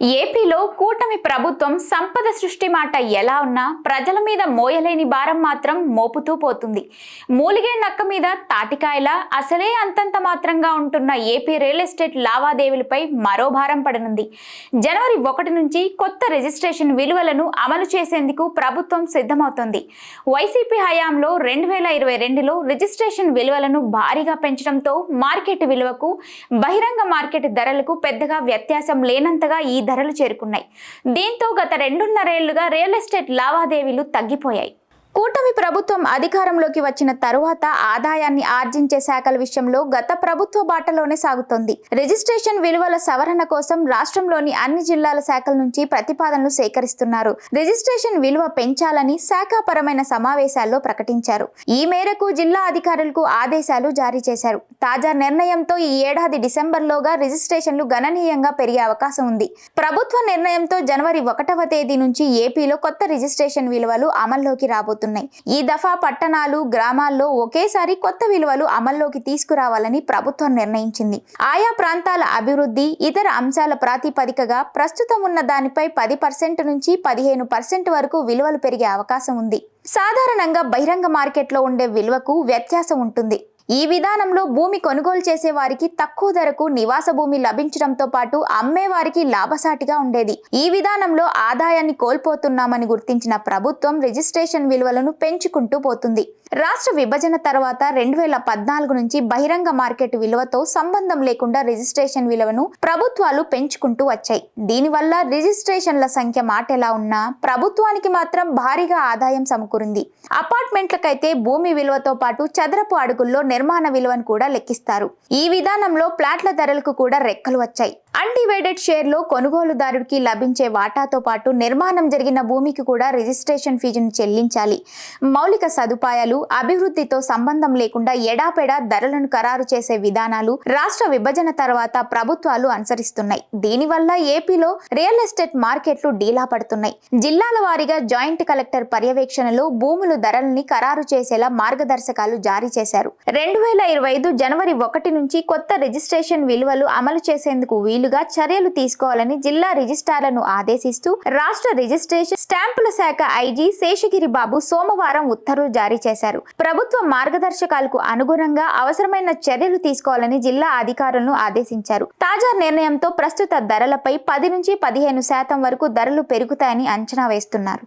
ఏపీలో కూటమి ప్రభుత్వం సంపద సృష్టి మాట ఎలా ఉన్నా ప్రజల మీద మోయలేని భారం మాత్రం మోపుతూ పోతుంది. మూలిగే నక్క మీద తాటికాయలా అసలే అంతంత మాత్రంగా ఉంటున్న ఏపీ రియల్ ఎస్టేట్ లావాదేవీలపై మరో భారం పడనుంది. జనవరి 1 నుంచి కొత్త రిజిస్ట్రేషన్ విలువలను అమలు చేసేందుకు ప్రభుత్వం సిద్ధమవుతోంది. వైసీపీ హయాంలో 2022లో రిజిస్ట్రేషన్ విలువలను భారీగా పెంచడంతో మార్కెట్ విలువకు బహిరంగ మార్కెట్ ధరలకు పెద్దగా వ్యత్యాసం లేనంతగా ఈ ధరలు చేరుకున్నాయి. దీంతో గత 2.5 ఏళ్లుగా రియల్ ఎస్టేట్ లావాదేవీలు తగ్గిపోయాయి. కూటమి ప్రభుత్వం అధికారంలోకి వచ్చిన తరువాత ఆదాయాన్ని ఆర్జించే శాఖల విషయంలో గత ప్రభుత్వ బాటలోనే సాగుతోంది. రిజిస్ట్రేషన్ విలువల సవరణ కోసం రాష్ట్రంలోని అన్ని జిల్లాల శాఖల నుంచి ప్రతిపాదనలు సేకరిస్తున్నారు. రిజిస్ట్రేషన్ విలువ పెంచాలని శాఖాపరమైన సమావేశాల్లో ప్రకటించారు. ఈ మేరకు జిల్లా అధికారులకు ఆదేశాలు జారీ చేశారు. తాజా నిర్ణయంతో ఈ ఏడాది డిసెంబర్లోగా రిజిస్ట్రేషన్లు గణనీయంగా పెరిగే అవకాశం ఉంది. ప్రభుత్వ నిర్ణయంతో జనవరి 1వ తేదీ నుంచి ఏపీలో కొత్త రిజిస్ట్రేషన్ విలువలు అమల్లోకి రాబోతున్నాయి. ఈ దఫా పట్టణాలు, గ్రామాల్లో ఒకేసారి కొత్త విలువలు అమల్లోకి తీసుకురావాలని ప్రభుత్వం నిర్ణయించింది. ఆయా ప్రాంతాల అభివృద్ధి, ఇతర అంశాల ప్రాతిపదికగా ప్రస్తుతం ఉన్న దానిపై 10% నుంచి 15% వరకు విలువలు పెరిగే అవకాశం ఉంది. సాధారణంగా బహిరంగ మార్కెట్లో ఉండే విలువకు వ్యత్యాసం ఉంటుంది. ఈ విధానంలో భూమి కొనుగోలు చేసే వారికి తక్కువ ధరకు నివాస భూమి లభించడంతో పాటు అమ్మే వారికి లాభసాటిగా ఉండేది. ఈ విధానంలో ఆదాయాన్ని కోల్పోతున్నామని గుర్తించిన ప్రభుత్వం రిజిస్ట్రేషన్ విలువలను పెంచుకుంటూ పోతుంది. రాష్ట్ర విభజన తర్వాత 2014 నుంచి బహిరంగ మార్కెట్ విలువతో సంబంధం లేకుండా రిజిస్ట్రేషన్ విలువను ప్రభుత్వాలు పెంచుకుంటూ వచ్చాయి. దీనివల్ల రిజిస్ట్రేషన్ల సంఖ్య మాటెలా ఉన్నా ప్రభుత్వానికి మాత్రం భారీగా ఆదాయం సమకూరింది. అపార్ట్మెంట్లకైతే భూమి విలువతో పాటు చదరపు అడుగుల్లో నిర్మాణ విలువను కూడా లెక్కిస్తారు. ఈ విధానంలో ప్లాట్ల ధరలకు కూడా రెక్కలు వచ్చాయి. అన్డివైడెడ్ షేర్లో కొనుగోలుదారుడికి లభించే వాటాతో పాటు నిర్మాణం జరిగిన భూమికి కూడా రిజిస్ట్రేషన్ ఫీజును చెల్లించాలి. మౌలిక సదుపాయాలు, అభివృద్ధితో సంబంధం లేకుండా ఎడాపెడా ధరలను ఖరారు చేసే విధానాలు రాష్ట్ర విభజన తర్వాత ప్రభుత్వాలు అనుసరిస్తున్నాయి. దీనివల్ల ఏపీలో రియల్ ఎస్టేట్ మార్కెట్లు డీలా పడుతున్నాయి. జిల్లాల వారీగా జాయింట్ కలెక్టర్ పర్యవేక్షణలో భూముల ధరల్ని ఖరారు చేసేలా మార్గదర్శకాలు జారీ చేశారు. 2025 జనవరి 1 నుంచి కొత్త రిజిస్ట్రేషన్ విలువలు అమలు చేసేందుకు వీలుగా చర్యలు తీసుకోవాలని జిల్లా రిజిస్ట్రార్లను ఆదేశిస్తూ రాష్ట్ర రిజిస్ట్రేషన్ స్టాంపుల శాఖ ఐజీ శేషగిరి బాబు సోమవారం ఉత్తర్వులు జారీ చేశారు. ప్రభుత్వ మార్గదర్శకాలకు అనుగుణంగా అవసరమైన చర్యలు తీసుకోవాలని జిల్లా అధికారులను ఆదేశించారు. తాజా నిర్ణయంతో ప్రస్తుత ధరలపై 10 నుంచి 15% వరకు ధరలు పెరుగుతాయని అంచనా వేస్తున్నారు.